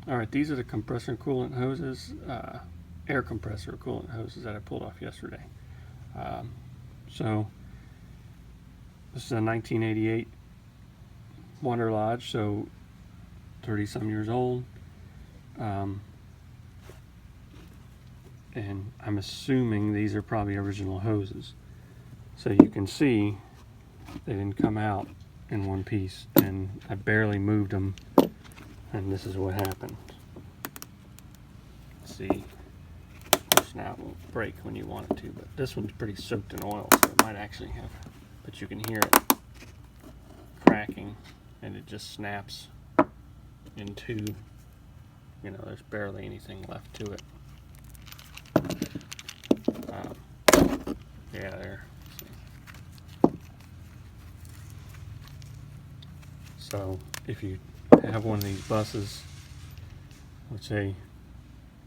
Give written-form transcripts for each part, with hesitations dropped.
Alright, these are the compressor coolant hoses, air compressor coolant hoses that I pulled off yesterday. So this is a 1988 Wanderlodge, so 30 some years old. And I'm assuming these are probably original hoses. So you can see they didn't come out in one piece, and I barely moved them, and this is what happened. See, of course now it won't break when you want it to, but this one's pretty soaked in oil, so it might actually have, but you can hear it cracking, and it just snaps into, you know, there's barely anything left to it. Yeah, there. So if you have one of these buses, let's say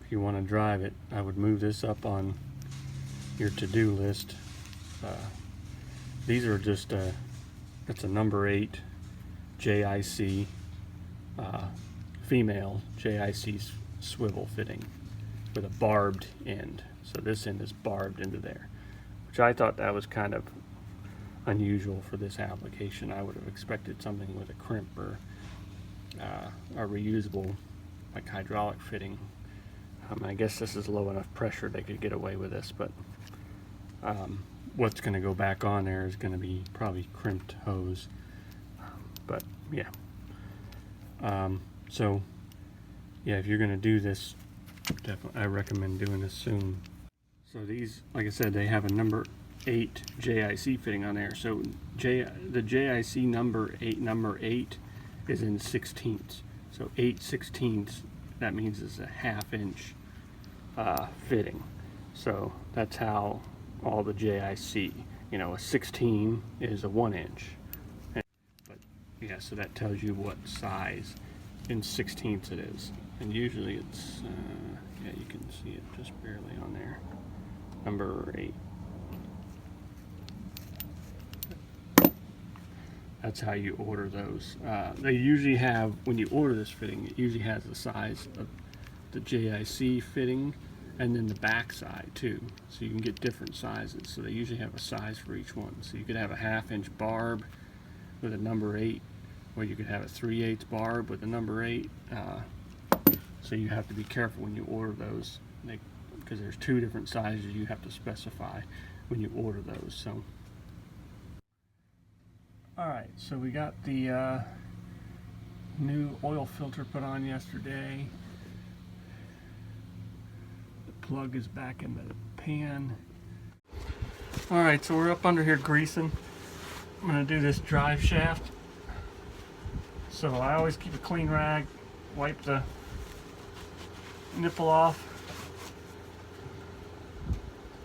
if you want to drive it, I would move this up on your to-do list. These are just it's a number 8 JIC female JIC swivel fitting with a barbed end. So this end is barbed into there, which I thought that was kind of unusual for this application. I would have expected something with a crimp or a reusable, like hydraulic fitting. I guess this is low enough pressure they could get away with this, but what's going to go back on there is going to be probably crimped hose. But yeah, so yeah, if you're going to do this, definitely I recommend doing this soon. So these, like I said, they have a number 8 JIC fitting on there. So the JIC number 8 is in 16ths. So 8/16, that means it's a ½ inch fitting. So that's how all the JIC, you know, a 16 is a 1 inch. But yeah, so that tells you what size in 16ths it is. And usually it's, yeah, you can see it just barely on there. Number 8. That's how you order those. They usually have, when you order this fitting, it usually has the size of the JIC fitting and then the back side too. So you can get different sizes. So they usually have a size for each one. So you could have a ½ inch barb with a number 8, or you could have a 3/8 barb with a number 8. So you have to be careful when you order those, because there's 2 different sizes you have to specify when you order those. So. Alright, so we got the new oil filter put on yesterday. The plug is back in the pan. Alright, so we're up under here greasing. I'm going to do this drive shaft. So I always keep a clean rag, wipe the nipple off.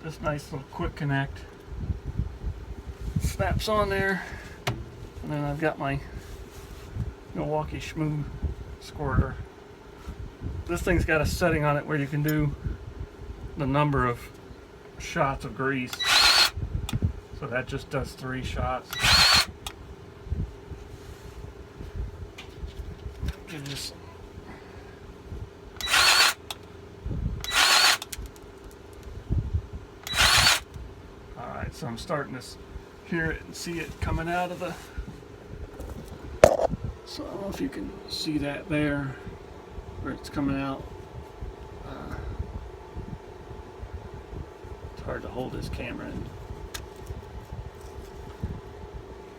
This nice little quick connect snaps on there. And then I've got my Milwaukee Schmoo squirter. This thing's got a setting on it where you can do the number of shots of grease. So that just does 3 shots. Give this. Alright, so I'm starting to hear it and see it coming out of the. So I don't know if you can see that there, where it's coming out. It's hard to hold this camera and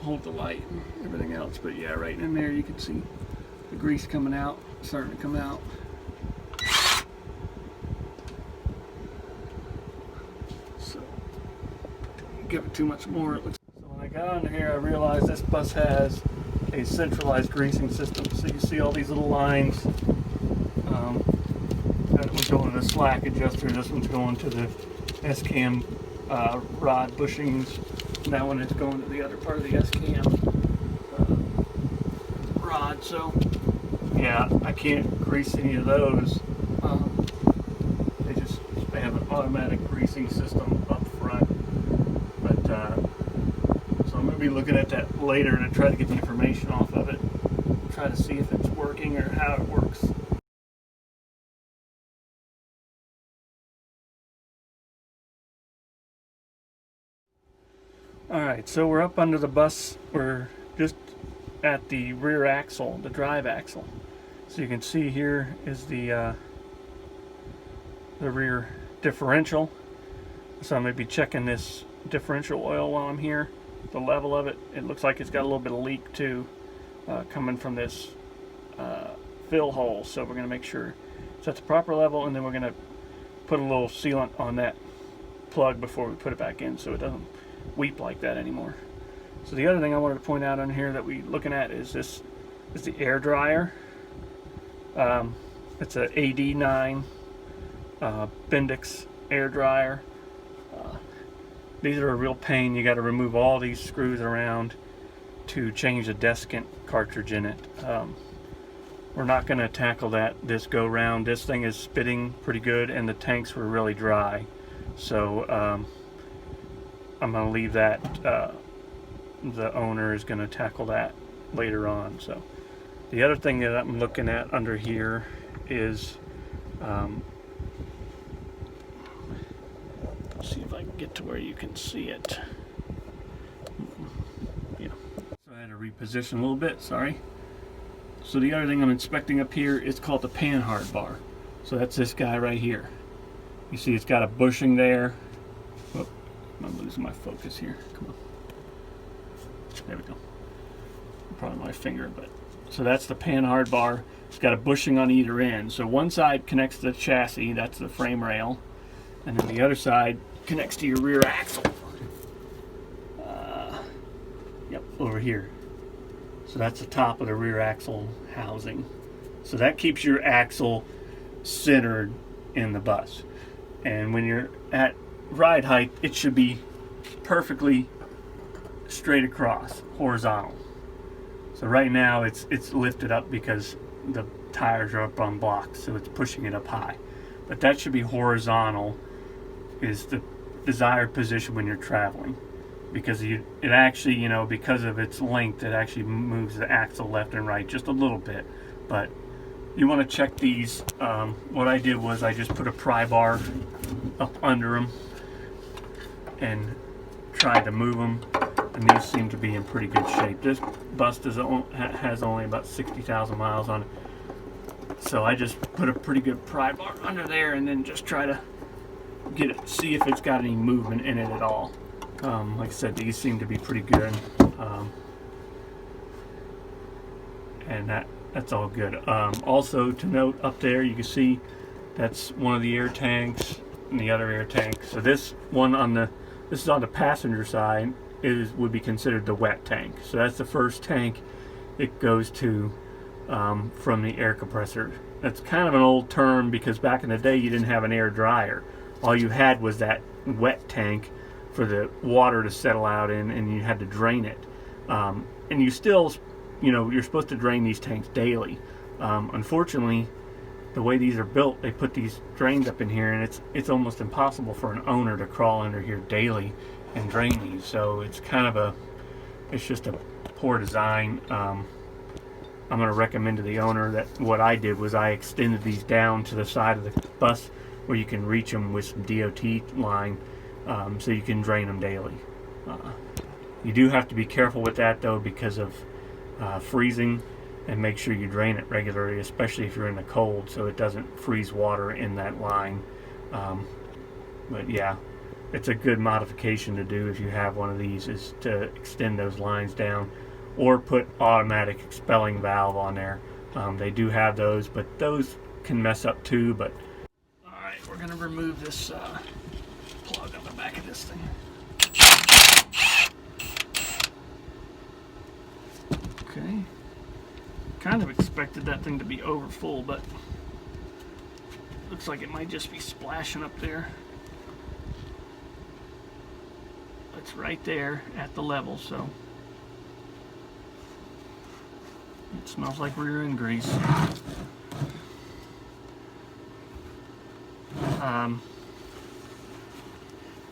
hold the light and everything else, but yeah, right in there you can see the grease coming out, starting to come out. So give it too much more. So when I got under here, I realized this bus has a centralized greasing system. So you see all these little lines. That one's going to the slack adjuster. This one's going to the S-cam rod bushings. And that one is going to the other part of the S-cam rod. So yeah, I can't grease any of those. They have an automatic greasing system up front. But so I'm going to be looking at that later to try to get the information off of it, try to see if it's working or how it works. Alright, so we're up under the bus. We're just at the rear axle, the drive axle. So you can see here is the rear differential. So I'm going to be checking this differential oil while I'm here. The level of it, it looks like it's got a little bit of leak too, coming from this fill hole. So we're going to make sure it's at the proper level, and then we're going to put a little sealant on that plug before we put it back in so it doesn't weep like that anymore. So the other thing I wanted to point out on here that we're looking at is this is the air dryer. It's a AD9 Bendix air dryer. These are a real pain. You got to remove all these screws around to change the desiccant cartridge in it. We're not going to tackle that this go round. This thing is spitting pretty good, and the tanks were really dry. So I'm going to leave that. The owner is going to tackle that later on. So the other thing that I'm looking at under here is see if I can get to where you can see it. Yeah. So I had to reposition a little bit, sorry. So the other thing I'm inspecting up here is called the panhard bar. So that's this guy right here. You see it's got a bushing there. Oh, I'm losing my focus here. Come on. There we go. Probably my finger, but so that's the panhard bar. It's got a bushing on either end. So one side connects to the chassis, that's the frame rail, and then the other side connects to your rear axle. Yep, over here. So that's the top of the rear axle housing. So that keeps your axle centered in the bus. And when you're at ride height, it should be perfectly straight across, horizontal. So right now it's lifted up because the tires are up on blocks, so it's pushing it up high. But that should be horizontal, is the desired position when you're traveling, because it actually, you know, because of its length, it actually moves the axle left and right just a little bit. But you want to check these. What I did was I just put a pry bar up under them and tried to move them, and these seem to be in pretty good shape. This bus has only about 60,000 miles on it, so I just put a pretty good pry bar under there and then just try to get it, see if it's got any movement in it at all. Like I said, these seem to be pretty good, and that's all good. Also to note, up there you can see that's one of the air tanks and the other air tank. So this one this is on the passenger side, would be considered the wet tank. So that's the first tank it goes to from the air compressor. That's kind of an old term because back in the day you didn't have an air dryer. All you had was that wet tank for the water to settle out in, and you had to drain it. And you still, you know, you're supposed to drain these tanks daily. Unfortunately, the way these are built, they put these drains up in here, and it's almost impossible for an owner to crawl under here daily and drain these. So it's kind of it's just a poor design. I'm going to recommend to the owner that what I did was I extended these down to the side of the bus where you can reach them with some DOT line, so you can drain them daily. You do have to be careful with that though because of freezing, and make sure you drain it regularly, especially if you're in the cold, so it doesn't freeze water in that line. But yeah, it's a good modification to do if you have one of these, is to extend those lines down or put automatic expelling valve on there. They do have those, but those can mess up too. But alright, we're going to remove this plug on the back of this thing. Okay. Kind of expected that thing to be over full, but looks like it might just be splashing up there. It's right there at the level, so it smells like rear end grease.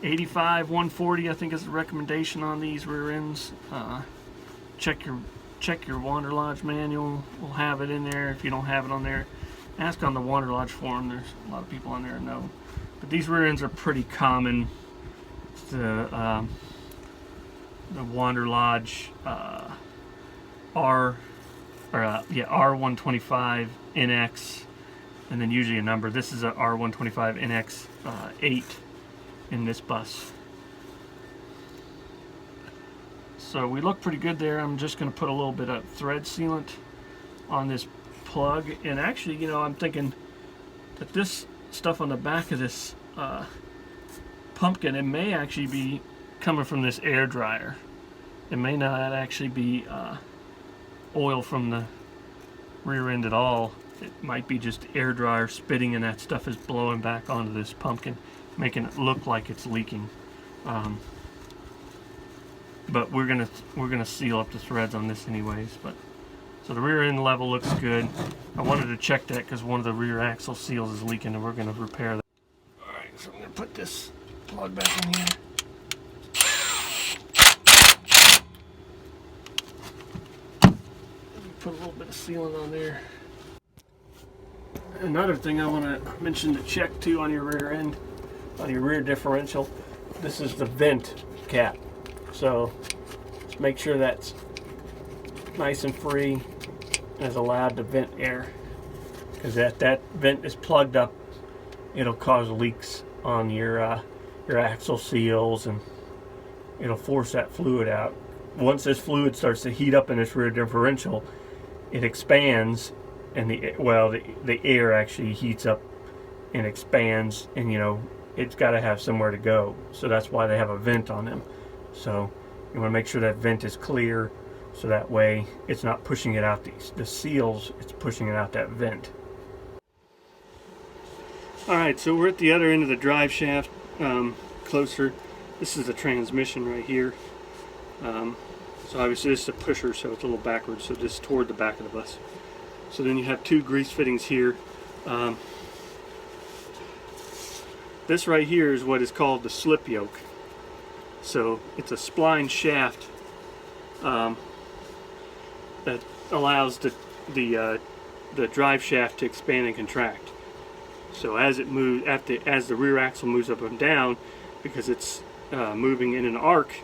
85, 140, I think is the recommendation on these rear ends. Check your Wanderlodge manual. We'll have it in there. If you don't have it on there, ask on the Wanderlodge forum. There's a lot of people on there who know. But these rear ends are pretty common to Wanderlodge R125 NX, and then usually a number. This is a R125 NX 8 in this bus. So we look pretty good there. I'm just going to put a little bit of thread sealant on this plug, and actually, you know, I'm thinking that this stuff on the back of this pumpkin, it may actually be coming from this air dryer. It may not actually be oil from the rear end at all. It might be just air dryer spitting, and that stuff is blowing back onto this pumpkin, making it look like it's leaking. But we're gonna seal up the threads on this anyways. But so the rear end level looks good. I wanted to check that because one of the rear axle seals is leaking, and we're gonna repair that. All right, so I'm gonna put this plug back in here. Put a little bit of sealant on there. Another thing I want to mention to check too on your rear end, on your rear differential, this is the vent cap. So just make sure that's nice and free and is allowed to vent air, because if that vent is plugged up, it'll cause leaks on your axle seals, and it'll force that fluid out. Once this fluid starts to heat up in this rear differential, it expands, and the air actually heats up and expands, and you know, it's got to have somewhere to go. So that's why they have a vent on them. So you want to make sure that vent is clear, so that way it's not pushing it out the seals, it's pushing it out that vent. Alright, so we're at the other end of the drive shaft, closer. This is the transmission right here. So obviously this is a pusher, so it's a little backwards, so just toward the back of the bus. So then you have two grease fittings here. This right here is what is called the slip yoke. So it's a spline shaft that allows the drive shaft to expand and contract. So as it moves, as the rear axle moves up and down, because it's moving in an arc,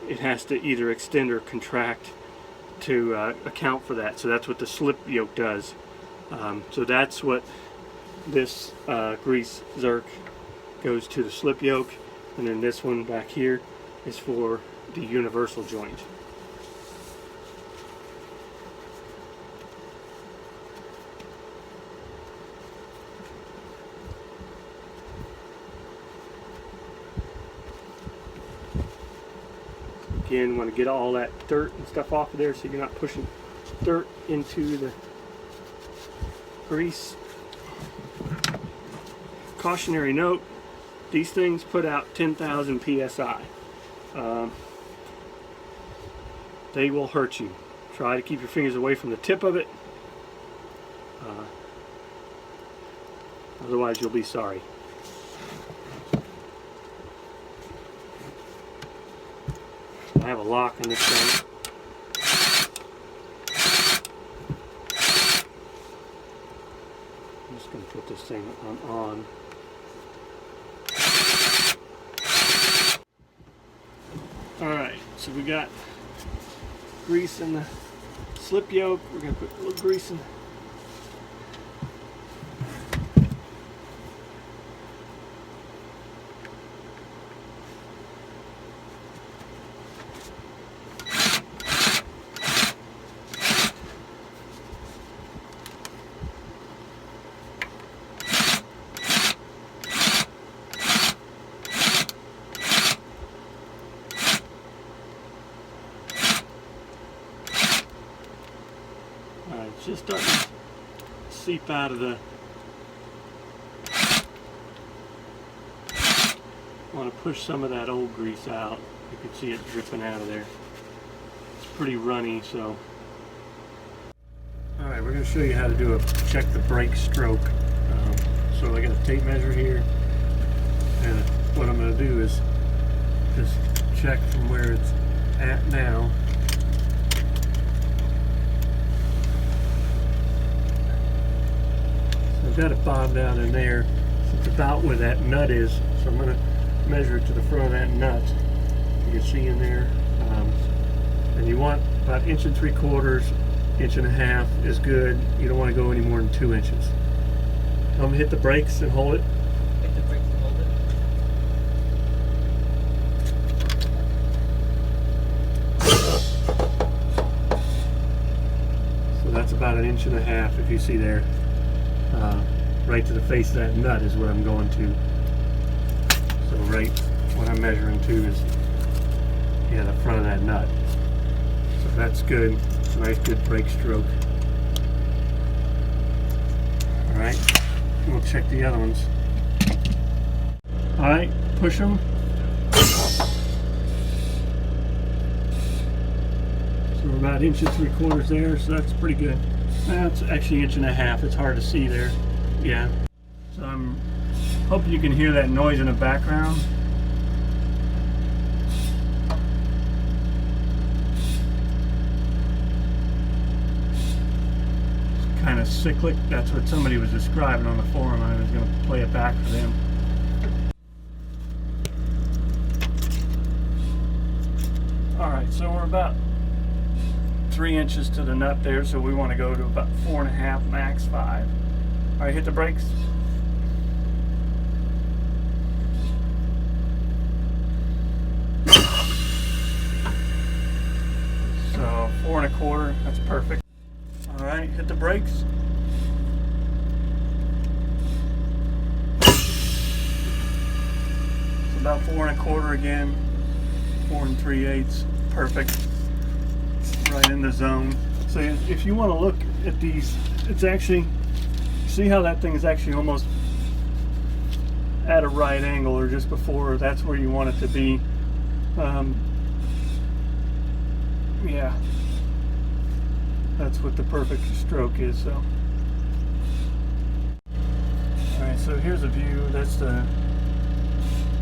it has to either extend or contract to account for that. So that's what the slip yoke does. So that's what this grease zerk goes to, the slip yoke, and then this one back here is for the universal joint. Again, want to get all that dirt and stuff off of there so you're not pushing dirt into the grease. Cautionary note, these things put out 10,000 psi. They will hurt you. Try to keep your fingers away from the tip of it. Otherwise you'll be sorry. I have a lock on this thing. I'm just going to put this thing on. Alright, so we got grease in the slip yoke. We're going to put a little grease in. It's just starting to seep out of the... I want to push some of that old grease out. You can see it dripping out of there. It's pretty runny, so... Alright, we're going to show you how to check the brake stroke. So I got a tape measure here, and what I'm going to do is just check from where it's at now. I've got it bobbed down in there. It's about where that nut is, so I'm going to measure it to the front of that nut. You can see in there. And you want about 1.75 inches, 1.5 inches is good. You don't want to go any more than 2 inches. I'm gonna hit the brakes and hold it. Hit the brakes and hold it. So that's about 1.5 inches if you see there. Right to the face of that nut is what I'm going to. So right, what I'm measuring to is, yeah, the front of that nut. So that's good. It's a nice good brake stroke. Alright, we'll check the other ones. Alright, push them. So we're about 1.75 inches there, so that's pretty good. That's actually 1.5 inches. It's hard to see there. Yeah. So I'm hoping you can hear that noise in the background. It's kind of cyclic. That's what somebody was describing on the forum. I was going to play it back for them. Alright, so we're about 3 inches to the nut there, so we want to go to about 4.5, max 5. Alright, hit the brakes. So 4.25, that's perfect. Alright, hit the brakes. So about 4.25 again, 4 3/8, perfect. Right in the zone. So if you want to look at these, it's actually, see how that thing is actually almost at a right angle or just before, that's where you want it to be. Yeah, that's what the perfect stroke is. So alright, so here's a view. That's the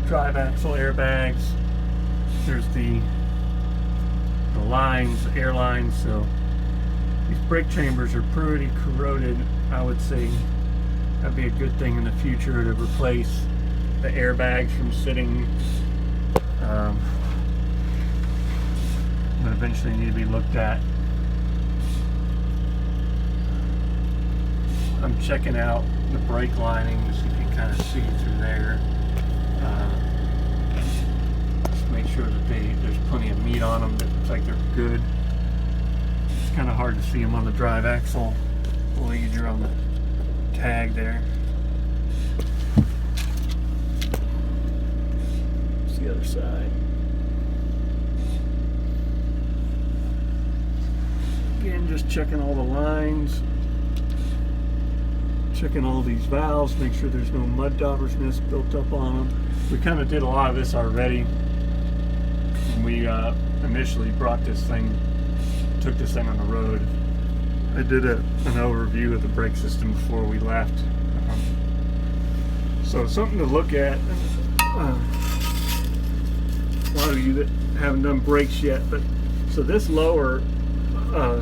drive axle airbags. There's the lines, air lines. So these brake chambers are pretty corroded. I would say that'd be a good thing in the future to replace the airbags from sitting. But eventually need to be looked at. I'm checking out the brake linings. You can kind of see through there. Just make sure that there's plenty of meat on them. That looks like they're good. It's kind of hard to see them on the drive axle. A little easier on the tag there. It's the other side. Again, just checking all the lines. Checking all these valves, make sure there's no mud daubersness built up on them. We kind of did a lot of this already. When we initially brought this thing, took this thing on the road. I did an overview of the brake system before we left. So something to look at. A lot of you that haven't done brakes yet, but so this lower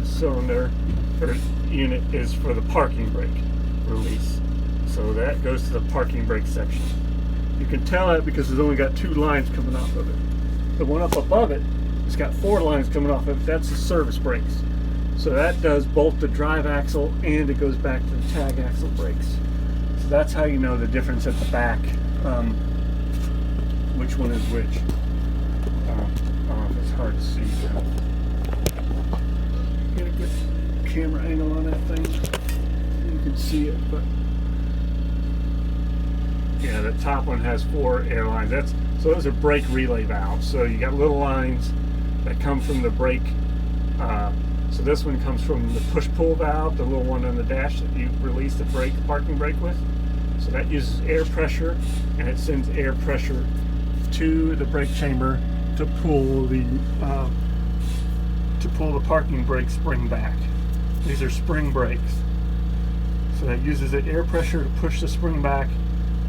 cylinder or unit is for the parking brake release. So that goes to the parking brake section. You can tell that because it's only got 2 lines coming off of it. The one up above it, it's got 4 lines coming off of it. That's the service brakes. So that does both the drive axle and it goes back to the tag axle brakes. So that's how you know the difference at the back, which one is which. I don't know if it's hard to see. Get a good camera angle on that thing. You can see it, but yeah, the top one has 4 air lines. So those are brake relay valves. So you got little lines that come from the brake. So this one comes from the push-pull valve, the little one on the dash that you release the brake, parking brake with. So that uses air pressure, and it sends air pressure to the brake chamber to pull the parking brake spring back. These are spring brakes. So that uses the air pressure to push the spring back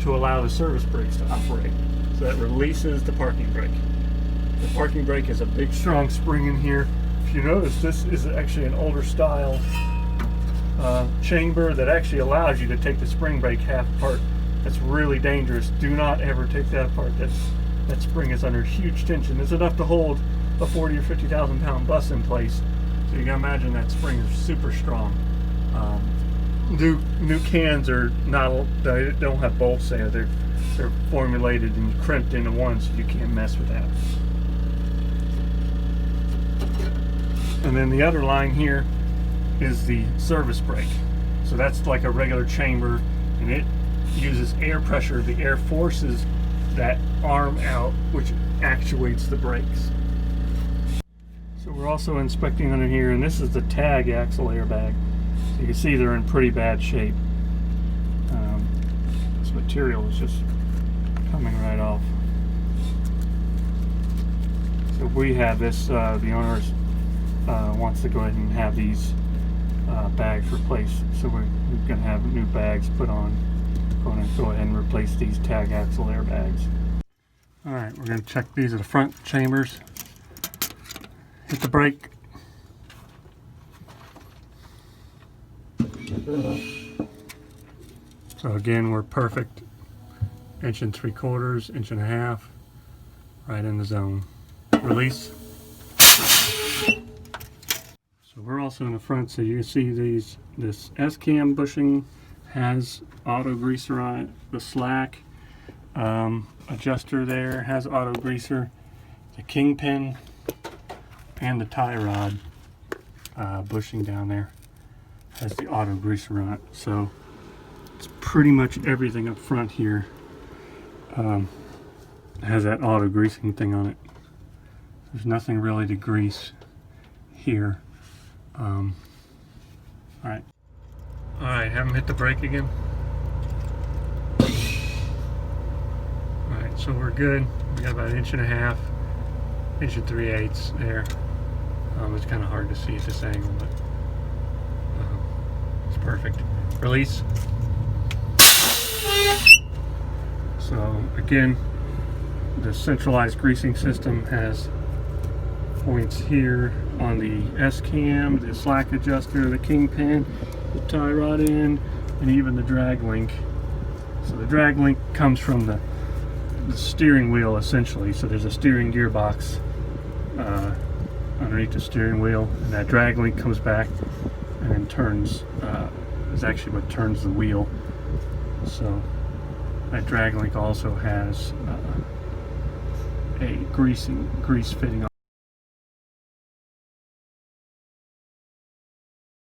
to allow the service brakes to operate. So that releases the parking brake. The parking brake is a big strong spring in here. If you notice, this is actually an older style chamber that actually allows you to take the spring brake half apart. That's really dangerous. Do not ever take that apart. That spring is under huge tension. It's enough to hold a 40 or 50,000 pound bus in place. So you can imagine that spring is super strong. New cans are not, they don't have bolts there. They're formulated and crimped into one, so you can't mess with that. And then the other line here is the service brake. So that's like a regular chamber, and it uses air pressure. The air forces that arm out, which actuates the brakes. So we're also inspecting under here, and this is the tag axle airbag. So you can see they're in pretty bad shape. This material is just coming right off. So we have this, the owner wants to go ahead and have these bags replaced. So we're going to have new bags put on. Going to go ahead and replace these tag axle airbags. Alright, we're going to check these are the front chambers. Hit the brake. So again, we're perfect. 1 3/4, 1.5 inches, right in the zone. Release. So we're also in the front, so you can see this S-cam bushing has auto greaser on it. The slack adjuster there has auto greaser. The kingpin and the tie rod bushing down there has the auto greaser on it. So it's pretty much everything up front here has that auto greasing thing on it. There's nothing really to grease here. Alright, have them hit the brake again. Alright, so we're good. We got about 1.5 inches, 1 3/8 there. It's kind of hard to see at this angle, but it's perfect. Release. So again, the centralized greasing system has points here on the S-cam, the slack adjuster, the kingpin, the tie rod end, and even the drag link. So the drag link comes from the steering wheel essentially. So there's a steering gearbox underneath the steering wheel, and that drag link comes back and then turns, is actually what turns the wheel. So that drag link also has a grease fitting on